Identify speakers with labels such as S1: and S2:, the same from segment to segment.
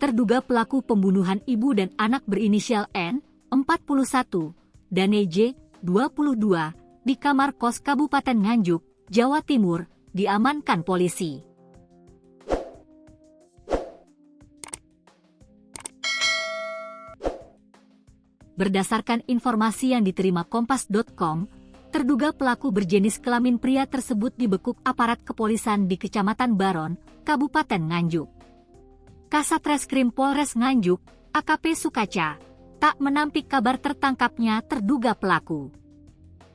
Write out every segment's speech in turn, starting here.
S1: terduga pelaku pembunuhan ibu dan anak berinisial N, 41, dan EJ, 22, di kamar kos Kabupaten Nganjuk, Jawa Timur, diamankan polisi. Berdasarkan informasi yang diterima Kompas.com, terduga pelaku berjenis kelamin pria tersebut dibekuk aparat kepolisian di Kecamatan Baron, Kabupaten Nganjuk. Kasat Reskrim Polres Nganjuk, AKP Sukaca, tak menampik kabar tertangkapnya terduga pelaku.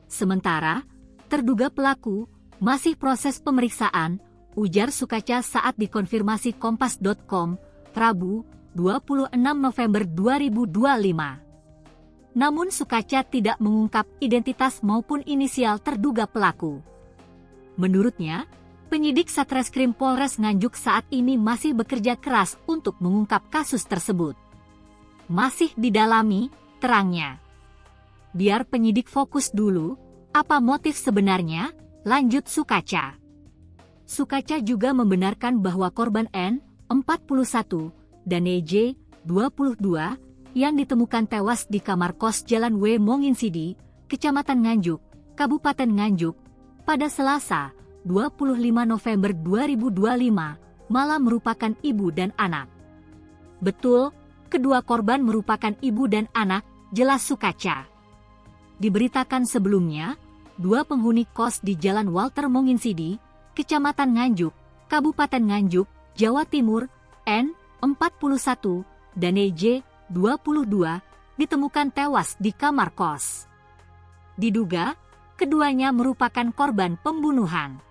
S1: Sementara, terduga pelaku masih proses pemeriksaan, ujar Sukaca saat dikonfirmasi Kompas.com, Rabu, 26 November 2025. Namun Sukaca tidak mengungkap identitas maupun inisial terduga pelaku. Menurutnya, penyidik Satreskrim Polres Nganjuk saat ini masih bekerja keras untuk mengungkap kasus tersebut. Masih didalami, terangnya. Biar penyidik fokus dulu, apa motif sebenarnya, lanjut Sukaca. Sukaca juga membenarkan bahwa korban N, 41, dan EJ, 22, yang ditemukan tewas di kamar kos Jalan W Monginsidi, Kecamatan Nganjuk, Kabupaten Nganjuk, pada Selasa, 25 November 2025, malam merupakan ibu dan anak. Betul, kedua korban merupakan ibu dan anak, jelas Sukaca. Diberitakan sebelumnya, dua penghuni kos di Jalan Walter Monginsidi, Kecamatan Nganjuk, Kabupaten Nganjuk, Jawa Timur, N, 41, dan EJ, 22, ditemukan tewas di kamar kos. Diduga, keduanya merupakan korban pembunuhan.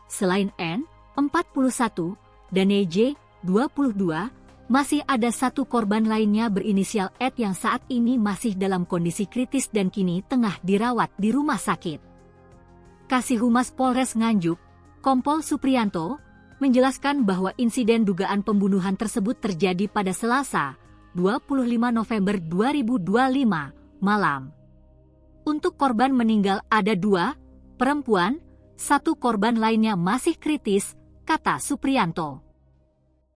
S1: Selain N, 41, dan EJ, 22, masih ada satu korban lainnya berinisial Ed yang saat ini masih dalam kondisi kritis dan kini tengah dirawat di rumah sakit. Kasih Humas Polres Nganjuk, Kompol Supriyanto, menjelaskan bahwa insiden dugaan pembunuhan tersebut terjadi pada Selasa, 25 November 2025, malam. Untuk korban meninggal ada 2, perempuan, 1 korban lainnya masih kritis, kata Supriyanto.